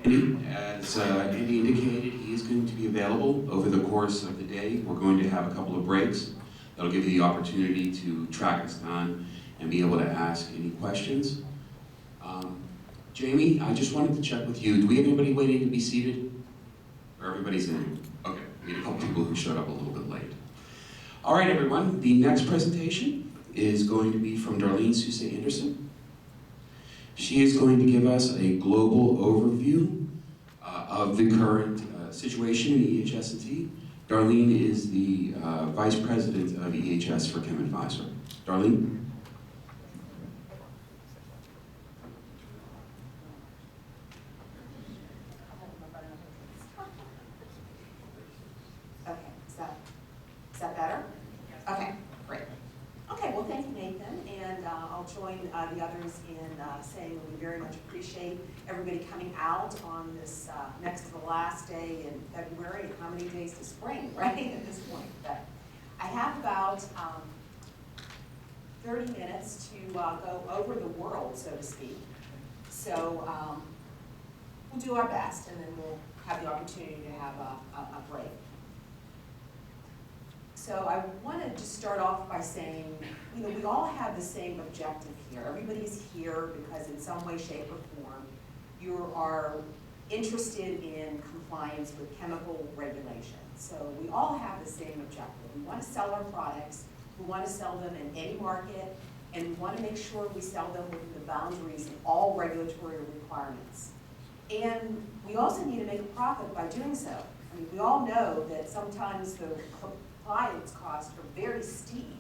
As Andy indicated, he is going to be available over the course of the day. We're going to have a couple of breaks. That'll give you the opportunity to track us down and be able to ask any questions. Jamie, I just wanted to check with you. Do we have anybody waiting to be seated? Or everybody's in? Okay, we had a couple people who showed up a little bit late. All right, everyone, the next presentation is going to be from Darlene Susa-Anderson. She is going to give us a global overview of the current situation in EHS&T. Darlene is the Vice President of EHS for ChemADVISOR. Darlene? Okay, is that better? Okay, great. Okay, well, thank you, Nathan, and I'll join the others in saying that we very much appreciate everybody coming out on this next to the last day in February. How many days to spring, right, at this point? But I have about 30 minutes to go over the world, so to speak. So we'll do our best, and then we'll have the opportunity to have a break. So I want to just start off by saying, you know, we all have the same objective here. Everybody's here because in some way, shape, or form, you are interested in compliance with chemical regulations. So we all have the same objective. We want to sell our products, we want to sell them in any market, and we want to make sure we sell them within the boundaries of all regulatory requirements. And we also need to make a profit by doing so. I mean, we all know that sometimes the compliance costs are very steep.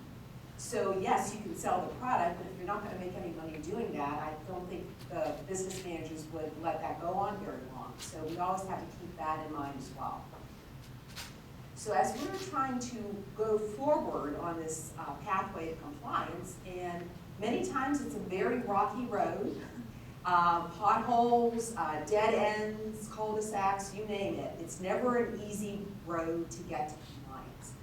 So yes, you can sell the product, but if you're not going to make any money doing that, I don't think the business managers would let that go on very long. So we always have to keep that in mind as well. So as we're trying to go forward on this pathway of compliance, and many times it's a very rocky road, potholes, dead ends, cul-de-sacs, you name it. It's never an easy road to get to compliance.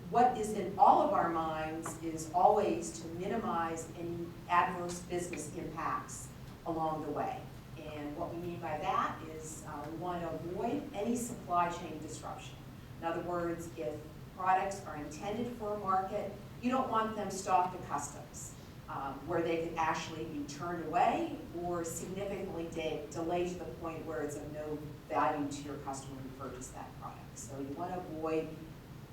What is in all of our minds is always to minimize any adverse business impacts along the way. And what we mean by that is we want to avoid any supply chain disruption. In other words, if products are intended for a market, you don't want them stocked at customs, where they could actually be turned away or significantly delayed to the point where it's of no value to your customer who purchased that product. So you want to avoid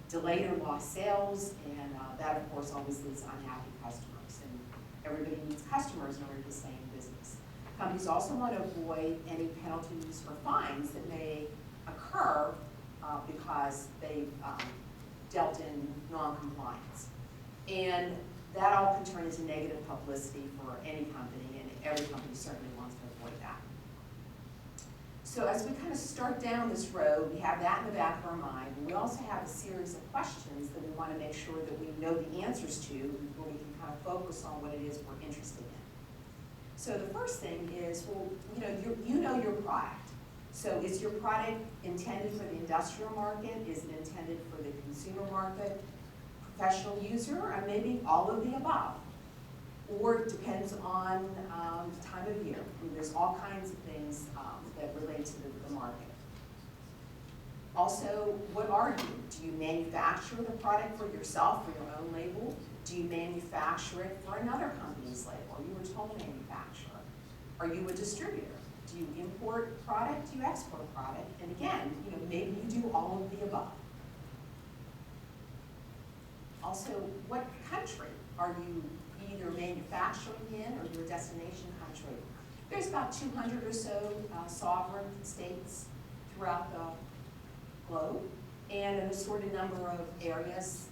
delayed or lost sales, and that, of course, always leads to unhappy customers. And everybody needs customers in order to stay in business. Companies also want to avoid any penalties or fines that may occur because they've dealt in non-compliance. And that all can turn into negative publicity for any company, and every company certainly wants to avoid that. So as we kind of start down this road, we have that in the back of our mind. We also have a series of questions that we want to make sure that we know the answers to before we can kind of focus on what it is we're interested in. So the first thing is, well, you know your product. So is your product intended for the industrial market? Is it intended for the consumer market, professional user, or maybe all of the above? Or it depends on the time of year. I mean, there's all kinds of things that relate to the market. Also, what are you? Do you manufacture the product for yourself, for your own label? Do you manufacture it for another company's label? Are you a toll manufacturer? Are you a distributor? Do you import product? Do you export product? And again, maybe you do all of the above. Also, what country are you either manufacturing in or your destination country? There's about 200 or so sovereign states throughout the globe, and an assorted number of areas,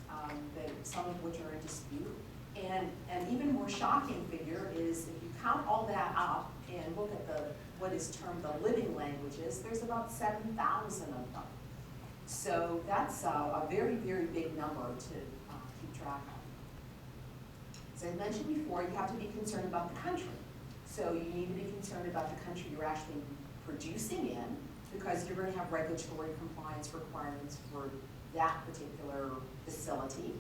some of which are in dispute. And an even more shocking figure is if you count all that up and look at what is termed the living languages, there's about 7,000 of them. So that's a very, very big number to keep track of. As I mentioned before, you have to be concerned about the country. So you need to be concerned about the country you're actually producing in, because you're going to have regulatory compliance requirements for that particular facility.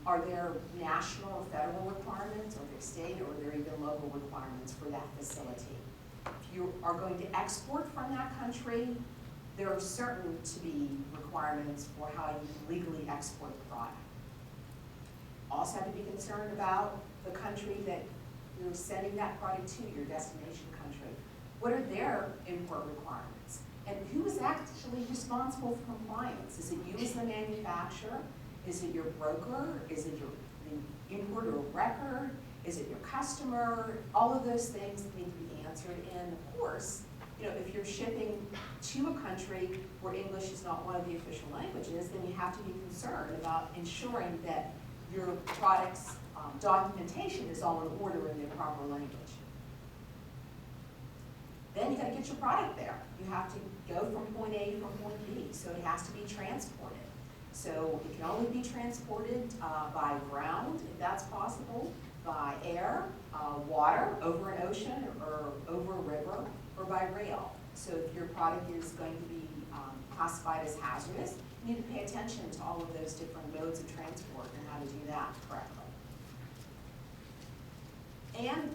Are there national or federal requirements? Are there state or are there even local requirements for that facility? If you are going to export from that country, there are certain to be requirements for how you can legally export the product. Also have to be concerned about the country that you're sending that product to, your destination country. What are their import requirements? And who is actually responsible for compliance? Is it you as the manufacturer? Is it your broker? Is it the importer of record? Is it your customer? All of those things need to be answered. And of course, if you're shipping to a country where English is not one of the official languages, then you have to be concerned about ensuring that your product's documentation is all in order in the proper language. Then you got to get your product there. You have to go from point A to point B, so it has to be transported. So it can only be transported by ground, if that's possible, by air, water, over an ocean, or over a river, or by rail. So if your product is going to be classified as hazardous, you need to pay attention to all of those different modes of transport and how to do that correctly. And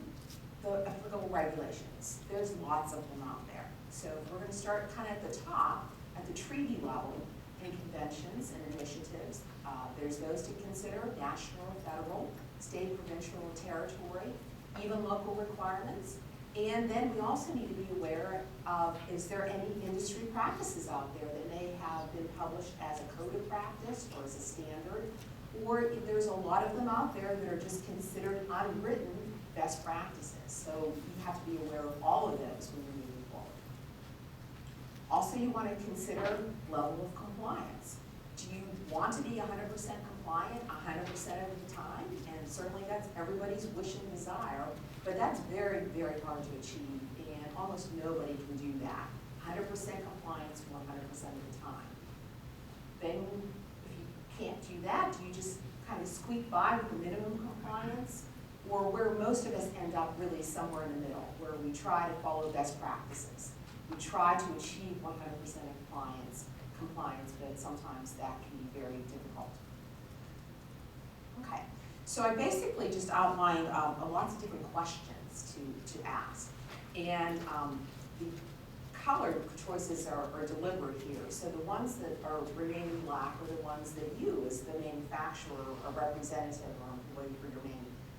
the applicable regulations. There's lots of them out there. So we're going to start kind of at the top, at the treaty level, in conventions and initiatives. There's those to consider: national, federal, state, provincial, and territory, even local requirements. And then we also need to be aware of, is there any industry practices out there that may have been published as a code of practice or as a standard, or if there's a lot of them out there that are just considered unwritten best practices. So you have to be aware of all of those when you're moving forward. Also, you want to consider level of compliance. Do you want to be 100% compliant 100% of the time? And certainly that's everybody's wish and desire, but that's very, very hard to achieve, and almost nobody can do that. 100% compliance 100% of the time. Then if you can't do that, do you just kind of squeak by with the minimum compliance? Or where most of us end up really somewhere in the middle, where we try to follow best practices. We try to achieve 100% compliance, but sometimes that can be very difficult. Okay, so I basically just outlined lots of different questions to ask. And the colored choices are deliberate here. So the ones that are remaining black are the ones that you, as the manufacturer or representative or employee for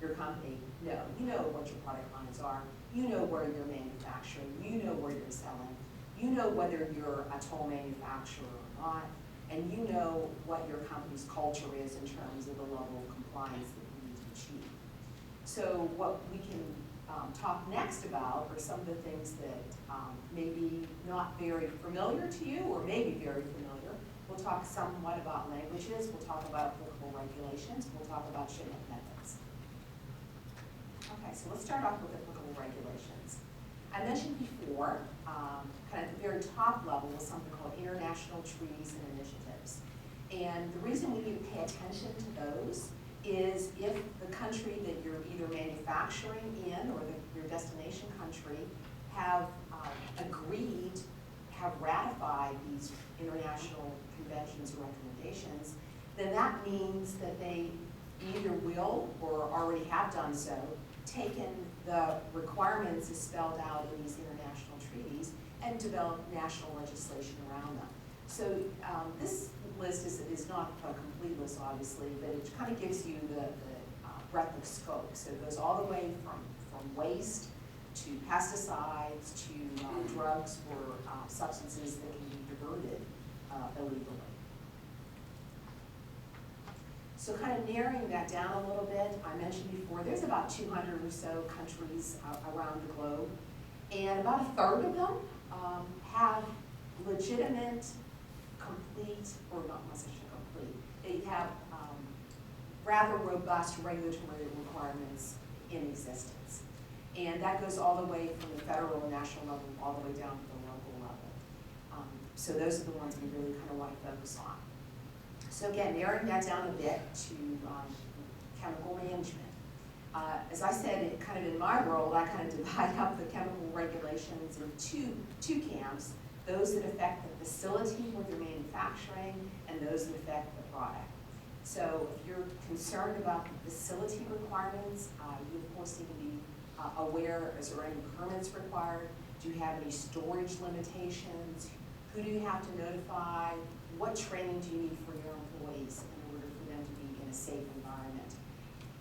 your company, know. You know what your product lines are. You know where you're manufacturing. You know where you're selling. You know whether you're a toll manufacturer or not. And you know what your company's culture is in terms of the level of compliance that you need to achieve. So what we can talk next about are some of the things that may be not very familiar to you, or may be very familiar. We'll talk somewhat about languages. We'll talk about applicable regulations. We'll talk about shipment methods. Okay, so let's start off with applicable regulations. I mentioned before, kind of at the very top level is something called international treaties and initiatives. And the reason we need to pay attention to those is if the country that you're either manufacturing in or your destination country have agreed, have ratified these international conventions or recommendations, then that means that they either will or already have done so, taken the requirements as spelled out in these international treaties and developed national legislation around them. So this list is not a complete list, obviously, but it kind of gives you the breadth of scope. So it goes all the way from waste to pesticides to drugs or substances that can be diverted illegally. So kind of narrowing that down a little bit, I mentioned before, there's about 200 or so countries around the globe, and about a third of them have legitimate, complete, or not necessarily complete, they have rather robust regulatory requirements in existence. And that goes all the way from the federal and national level all the way down to the local level. So those are the ones we really kind of want to focus on. So again, narrowing that down a bit to chemical management. As I said, kind of in my world, I kind of divide up the chemical regulations in two camps, those that affect the facility where you're manufacturing and those that affect the product. So if you're concerned about the facility requirements, you of course need to be aware, is there any permits required? Do you have any storage limitations? Who do you have to notify? What training do you need for your employees in order for them to be in a safe environment?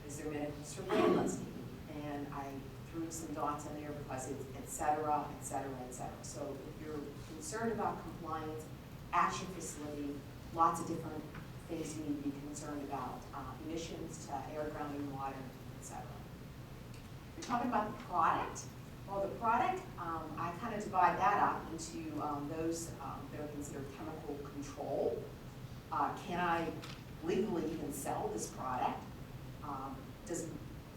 Is there medical surveillance needed? And I threw some dots in there because it's et cetera, et cetera, et cetera. So if you're concerned about compliance at your facility, lots of different things you need to be concerned about, emissions to air, ground, and water, et cetera. We're talking about the product. Well, the product, I kind of divide that up into those that are considered chemical control. Can I legally even sell this product?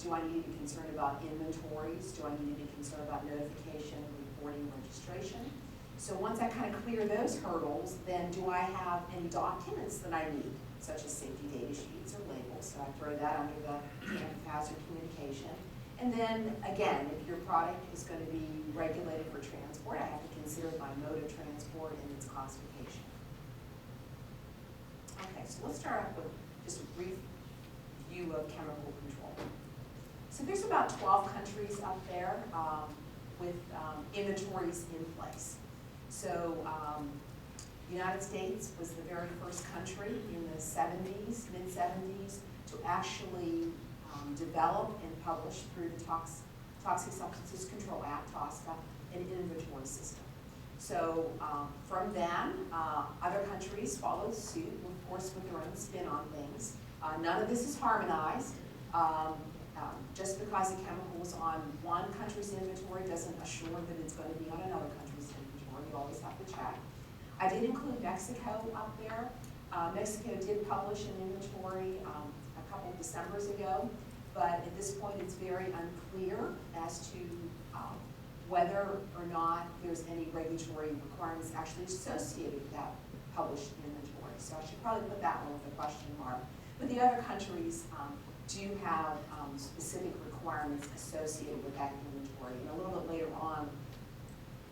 Do I need to be concerned about inventories? Do I need to be concerned about notification, reporting, registration? So once I kind of clear those hurdles, then do I have any documents that I need, such as safety data sheets or labels? So I throw that under the ChemADVISOR communication. And then again, if your product is going to be regulated for transport, I have to consider my mode of transport and its classification. Okay, so let's start off with just a brief view of chemical control. So there's about 12 countries up there with inventories in place. So the United States was the very first country in the 70s, mid-70s, to actually develop and publish through the Toxic Substances Control Act, TSCA, an inventory system. So from then, other countries followed suit, of course, with their own spin on things. None of this is harmonized. Just because a chemical is on one country's inventory doesn't assure that it's going to be on another country's inventory. You always have to check. I did include Mexico up there. Mexico did publish an inventory a couple of Decembers ago, but at this point it's very unclear as to whether or not there's any regulatory requirements actually associated with that published inventory. So I should probably put that one with a question mark. But the other countries do have specific requirements associated with that inventory. And a little bit later on,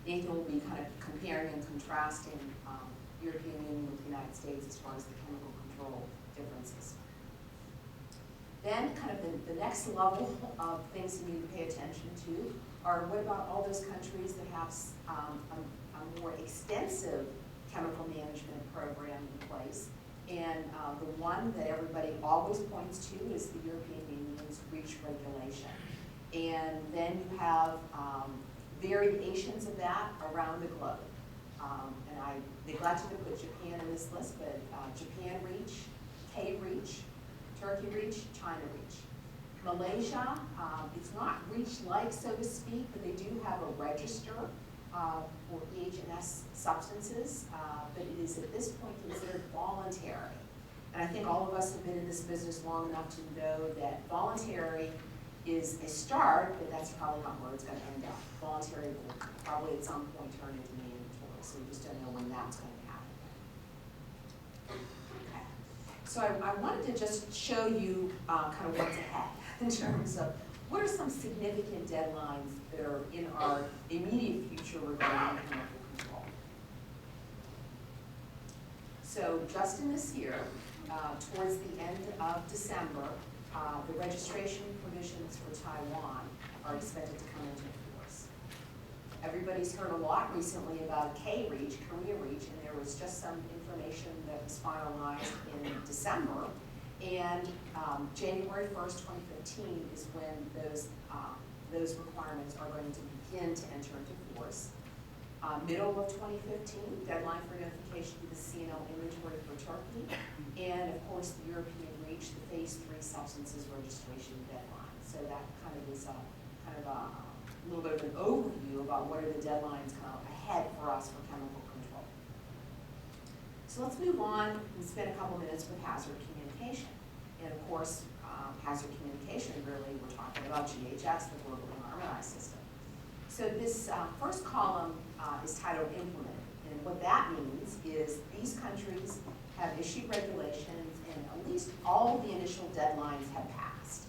Nathan will be kind of comparing and contrasting European Union with the United States as far as the chemical control differences. Then kind of the next level of things you need to pay attention to are what about all those countries that have a more extensive chemical management program in place. And the one that everybody always points to is the European Union's REACH regulation. And then you have variations of that around the globe. And I neglected to put Japan in this list, but Japan REACH, K-REACH, Turkey REACH, China REACH. Malaysia, it's not REACH-like, so to speak, but they do have a register for EHS substances, but it is at this point considered voluntary. And I think all of us have been in this business long enough to know that voluntary is a start, but that's probably not where it's going to end up. Voluntary will probably at some point turn into mandatory, so we just don't know when that's going to happen. Okay. So I wanted to just show you kind of what's ahead in terms of what are some significant deadlines that are in our immediate future regarding chemical control. So just in this year, towards the end of December, the registration provisions for Taiwan are expected to come into force. Everybody's heard a lot recently about K-REACH, Korea REACH, and there was just some information that was finalized in December. And January 1st, 2015 is when those requirements are going to begin to enter into force. Middle of 2015, deadline for notification of the C&L inventory for Turkey. And of course, the European REACH, the phase 3 substances registration deadline. So that kind of is a little bit of an overview about what are the deadlines kind of ahead for us for chemical control. So let's move on and spend a couple minutes with hazard communication. And of course, hazard communication, really, we're talking about GHS, the Globally Harmonized System. So this first column is titled Implemented. And what that means is these countries have issued regulations and at least all of the initial deadlines have passed.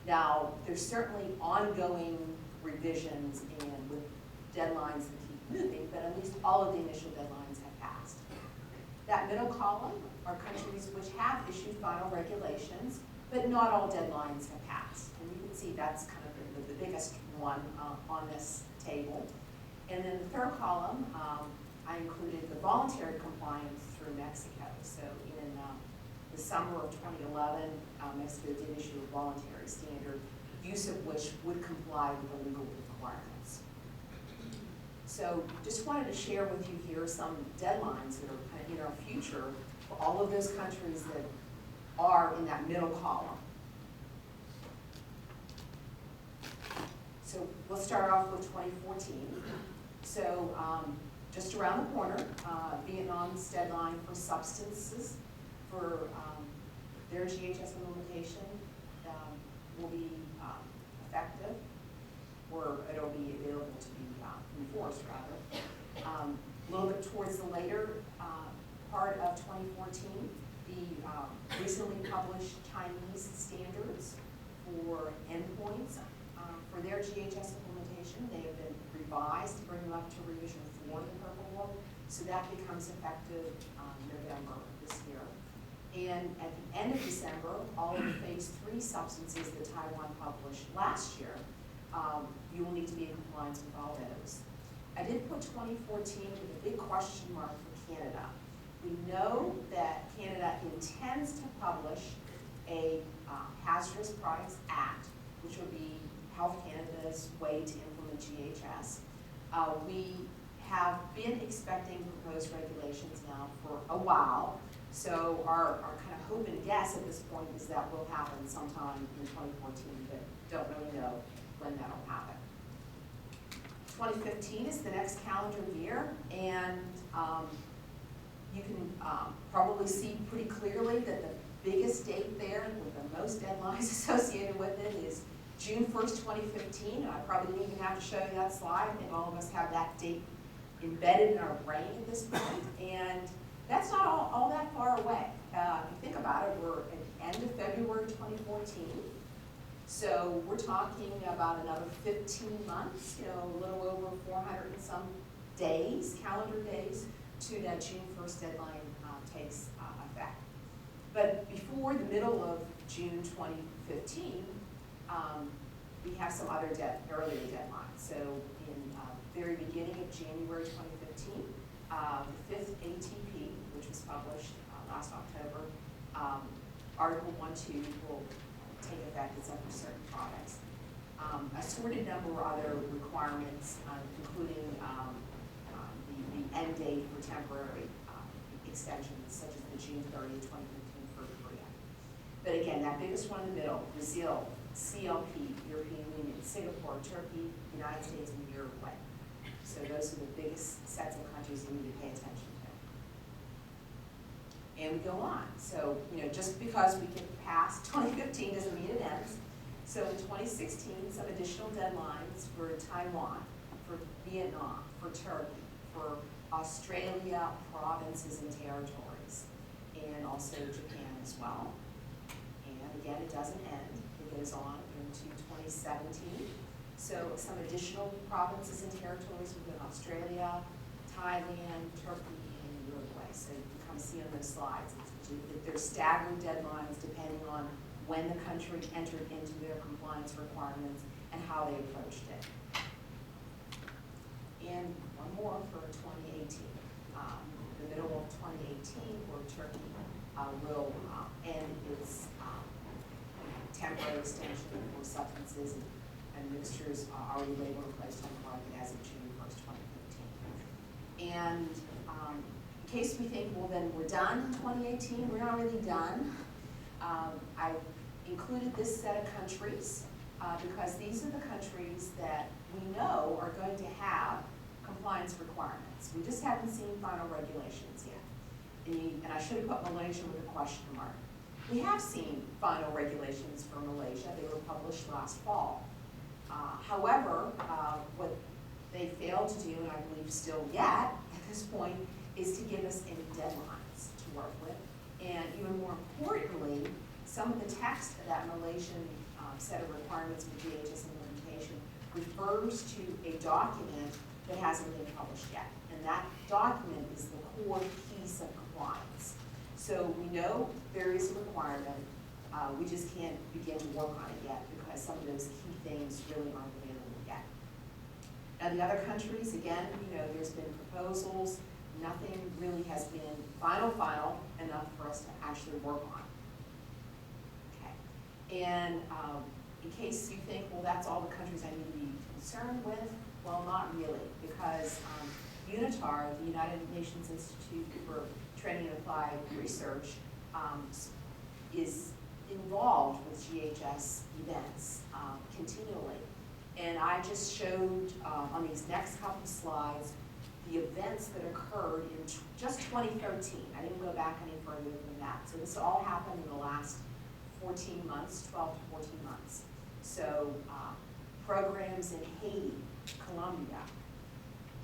Now, there's certainly ongoing revisions and with deadlines that keep moving, but at least all of the initial deadlines have passed. That middle column are countries which have issued final regulations, but not all deadlines have passed. And you can see that's kind of the biggest one on this table. And then the third column, I included the voluntary compliance through Mexico. So in the summer of 2011, Mexico did issue a voluntary standard, use of which would comply with the legal requirements. So just wanted to share with you here some deadlines that are kind of in our future for all of those countries that are in that middle column. So we'll start off with 2014. So just around the corner, Vietnam's deadline for substances for their GHS implementation will be effective, or it'll be available to be enforced, rather. A little bit towards the later part of 2014, the recently published Chinese standards for endpoints for their GHS implementation. They have been revised to bring them up to revision 4 in the Purple Book, so that becomes effective November this year. And at the end of December, all of the phase 3 substances that Taiwan published last year, you will need to be in compliance with all those. I did put 2014 with a big question mark for Canada. We know that Canada intends to publish a Hazardous Products Act, which will be Health Canada's way to implement GHS. We have been expecting proposed regulations now for a while, so our kind of hope and guess at this point is that will happen sometime in 2014, but don't really know when that'll happen. 2015 is the next calendar year, and you can probably see pretty clearly that the biggest date there with the most deadlines associated with it is June 1st, 2015, and I probably didn't even have to show you that slide. I think all of us have that date embedded in our brain at this point, and that's not all that far away. If you think about it, we're at the end of February 2014, so we're talking about another 15 months, a little over 400 and some days, calendar days, to that June 1st deadline takes effect. But before the middle of June 2015, we have some other earlier deadlines. So in the very beginning of January 2015, the 5th ATP, which was published last October, Article 1.2 will take effect. It's up for certain products. A sorted number of other requirements, including the end date for temporary extensions, such as the June 30th, 2015 for Korea. But again, that biggest one in the middle, Brazil, CLP, European Union, Singapore, Turkey, United States, and Uruguay. So those are the biggest sets of countries you need to pay attention to. And we go on. So, just because we get past 2015 doesn't mean it ends. So in 2016, some additional deadlines for Taiwan, for Vietnam, for Turkey, for Australia, provinces and territories, and also Japan as well. And again, it doesn't end. It goes on into 2017. So some additional provinces and territories within Australia, Thailand, Turkey, and Uruguay. So you can kind of see on those slides, there's staggered deadlines depending on when the country entered into their compliance requirements and how they approached it. And one more for 2018. The middle of 2018, where Turkey will end its temporary extension for substances and mixtures already labeled and placed on the market as of June 1st, 2015. And in case we think, well, then we're done in 2018, we're not really done. I included this set of countries because these are the countries that we know are going to have compliance requirements. We just haven't seen final regulations yet. And I should have put Malaysia with a question mark. We have seen final regulations for Malaysia. They were published last fall. However, what they failed to do, and I believe still yet at this point, is to give us any deadlines to work with. And even more importantly, some of the text of that Malaysian set of requirements for GHS implementation refers to a document that hasn't been published yet. And that document is the core piece of compliance. So we know there is a requirement. We just can't begin to work on it yet because some of those key things really aren't available yet. Now the other countries, again, you know, there's been proposals, nothing really has been final enough for us to actually work on. Okay, and in case you think, well, that's all the countries I need to be concerned with, well, not really, because UNITAR, the United Nations Institute for Training and Applied Research, is involved with GHS events continually. And I just showed on these next couple slides the events that occurred in just 2013. I didn't go back any further than that. So this all happened in the last 14 months, 12 to 14 months. So programs in Haiti, Colombia,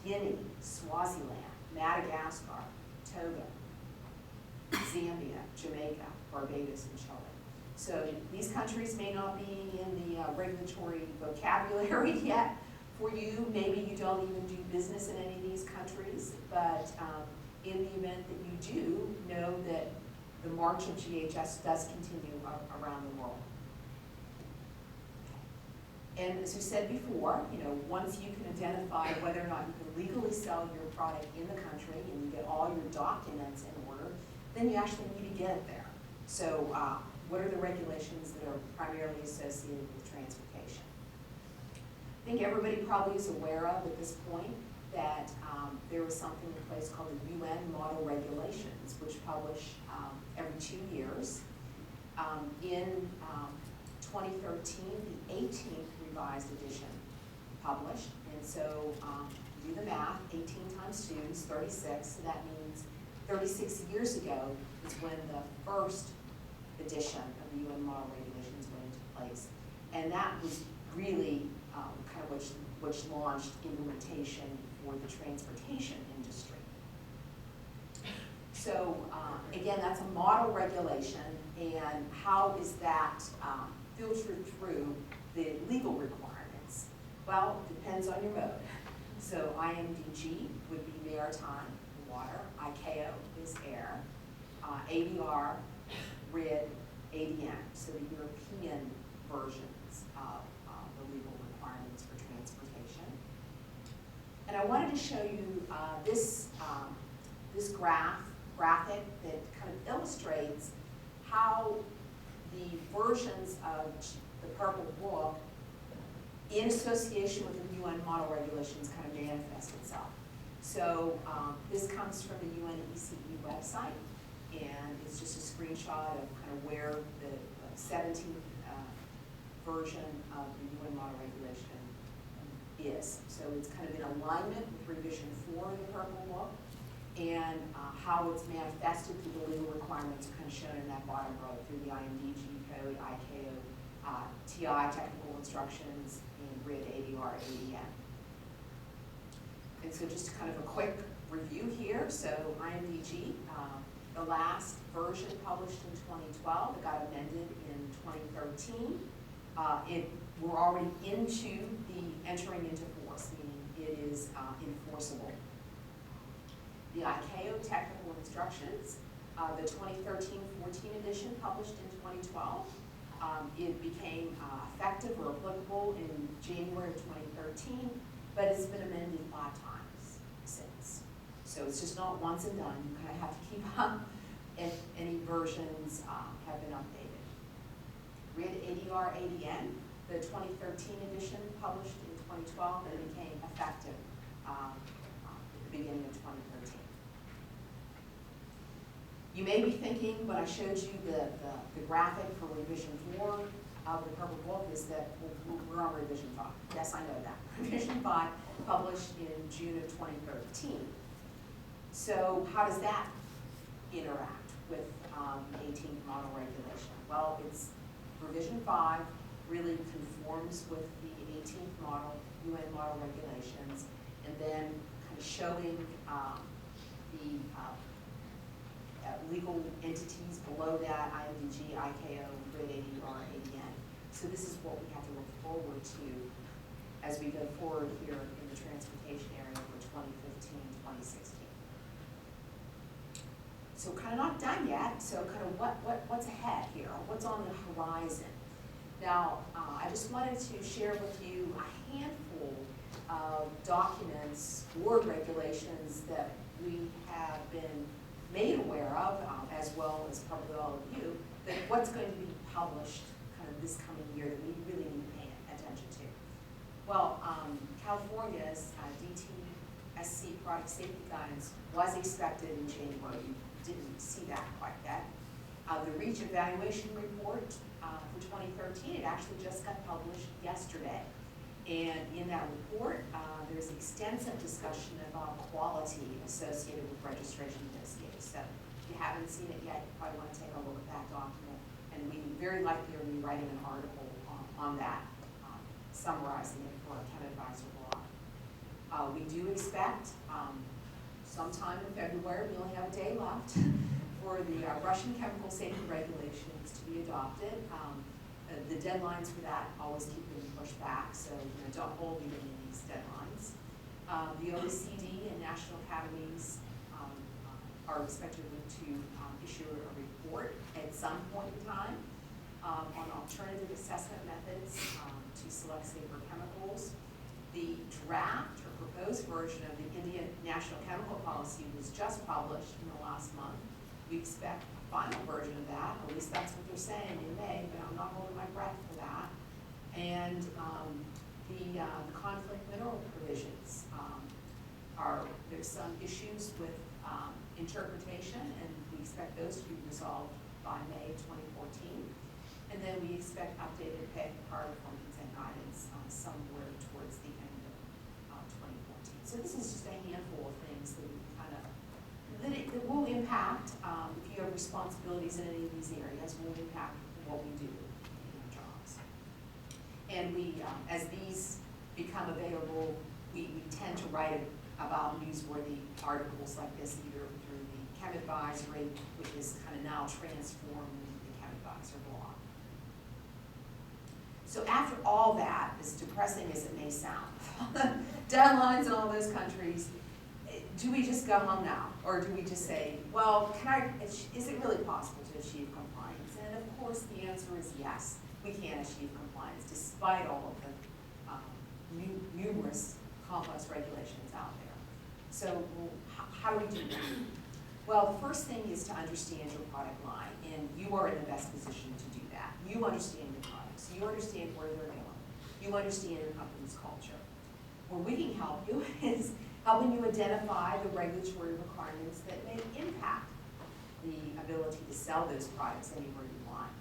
Guinea, Swaziland, Madagascar, Togo, Zambia, Jamaica, Barbados, and Chile. So these countries may not be in the regulatory vocabulary yet for you. Maybe you don't even do business in any of these countries, but in the event that you do, know that the march of GHS does continue around the world. And as we said before, you know, once you can identify whether or not you can legally sell your product in the country and you get all your documents in order, then you actually need to get it there. So what are the regulations that are primarily associated with transportation? I think everybody probably is aware of at this point that there was something in place called the UN Model Regulations, which publish every 2 years. In 2013, the 18th revised edition published, and so do the math, 18 times 2 is 36, so that means 36 years ago is when the first edition of the UN Model Regulations went into place, and that was really kind of which launched implementation for the transportation industry. So again, that's a model regulation, and how is that filtered through the legal requirements? Well, it depends on your mode. So IMDG would be maritime, water, ICAO is air, ADR, RID, ADM, so the European versions of the legal requirements for transportation. And I wanted to show you this graphic that kind of illustrates how the versions of the Purple Book in association with the UN model regulations kind of manifest itself. So this comes from the UNECE website, and it's just a screenshot of kind of where the 17th version of the UN model regulation is. So it's kind of in alignment with revision 4 of the Purple Book, and how it's manifested through the legal requirements are kind of shown in that bottom row through the IMDG code, ICAO, TI, technical instructions, and RID, ADR, ADM. And so just kind of a quick review here. So IMDG, the last version published in 2012, it got amended in 2013. We're already into the entering into force, meaning it is enforceable. The ICAO technical instructions, the 2013-14 edition published in 2012, it became effective or applicable in January of 2013, but it's been amended 5 times since. So it's just not once and done. You kind of have to keep up if any versions have been updated. RID, ADR, ADN, the 2013 edition published in 2012, and it became effective at the beginning of 2013. You may be thinking, when I showed you the graphic for revision 4 of the Purple Book, is that we're on revision 5. Yes, I know that. Revision 5 published in June of 2013. So how does that interact with the 18th model regulation? Well, it's revision 5 really conforms with the 18th model, UN model regulations, and then kind of showing the legal entities below that, IMDG, ICAO, RID, ADR, ADN. So this is what we have to look forward to as we go forward here in the transportation area for 2015, 2016. So kind of not done yet, so kind of what's ahead here, what's on the horizon. Now, I just wanted to share with you a handful of documents or regulations that we have been made aware of, as well as probably all of you, that what's going to be published kind of this coming year that we really need to pay attention to. Well, California's DTSC product safety guidance was expected in January. You didn't see that quite yet. The REACH evaluation report for 2013, it actually just got published yesterday. And in that report, there's extensive discussion about quality associated with registration dossiers. So if you haven't seen it yet, you probably want to take a look at that document. And we very likely are going to be writing an article on that, summarizing it for our ChemADVISOR blog. We do expect sometime in February, we only have a day left, for the Russian chemical safety regulations to be adopted. The deadlines for that always keep being pushed back, so don't hold me to any of these deadlines. The OECD and national academies are expected to issue a report at some point in time on alternative assessment methods to select safer chemicals. The draft or proposed version of the Indian National Chemical Policy was just published in the last month. We expect a final version of that, at least that's what they're saying in May, but I'm not holding my breath for that. And the conflict mineral provisions there's some issues with interpretation, and we expect those to be resolved by May 2014. And then we expect updated power performance and guidance somewhere towards the end of 2014. So this is just a handful of things that we kind of that will impact, if you have responsibilities in any of these areas, will impact what we do in our jobs. And we, as these become available, we tend to write about newsworthy articles like this, either through the ChemADVISOR, which is kind of now transformed into the ChemADVISOR blog. So after all that, as depressing as it may sound, deadlines in all those countries, do we just go home now? Or do we just say, well, is it really possible to achieve compliance? And of course the answer is yes, we can achieve compliance despite all of the numerous complex regulations out there. So how do we do that? Well, the first thing is to understand your product line, and you are in the best position to do that. You understand your products, you understand where they're going, you understand your company's culture. Where we can help you is helping you identify the regulatory requirements that may impact the ability to sell those products anywhere you want.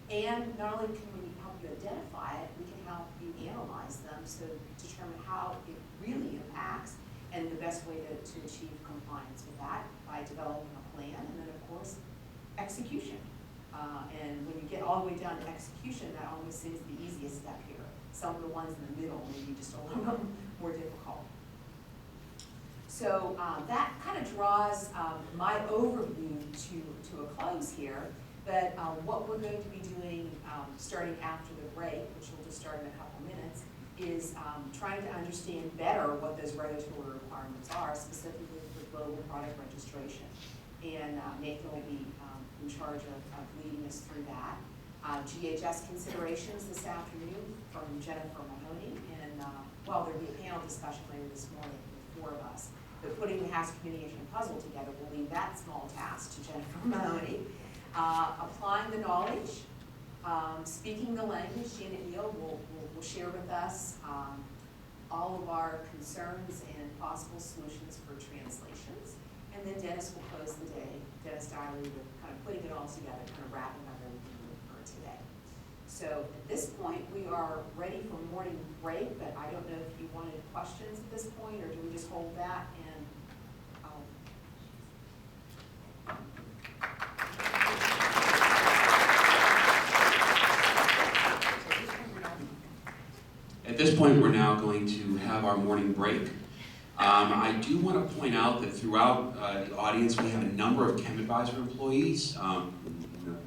And not only can we help you identify it, we can help you analyze them so determine how it really impacts and the best way to achieve compliance with that by developing a plan, and then of course, execution. And when you get all the way down to execution, that always seems the easiest step here. Some of the ones in the middle may be just a little more difficult. So that kind of draws my overview to a close here. But what we're going to be doing starting after the break, which will just start in a couple minutes, is trying to understand better what those regulatory requirements are, specifically for global product registration. And Nathan will be in charge of leading us through that. GHS considerations this afternoon from Jennifer Mahoney, and well, there'll be a panel discussion later this morning with 4 of us. But putting the hazard communication puzzle together, we'll leave that small task to Jennifer Mahoney. Applying the knowledge, speaking the language, Janet Neal will share with us all of our concerns and possible solutions for translations. And then Dennis will close the day, Dennis Diley, with kind of putting it all together, kind of wrapping up everything for today. So at this point, we are ready for morning break, but I don't know if you wanted questions at this point, or do we just hold that and At this point, we're now going to have our morning break. I do want to point out that throughout the audience, we have a number of ChemADVISOR employees.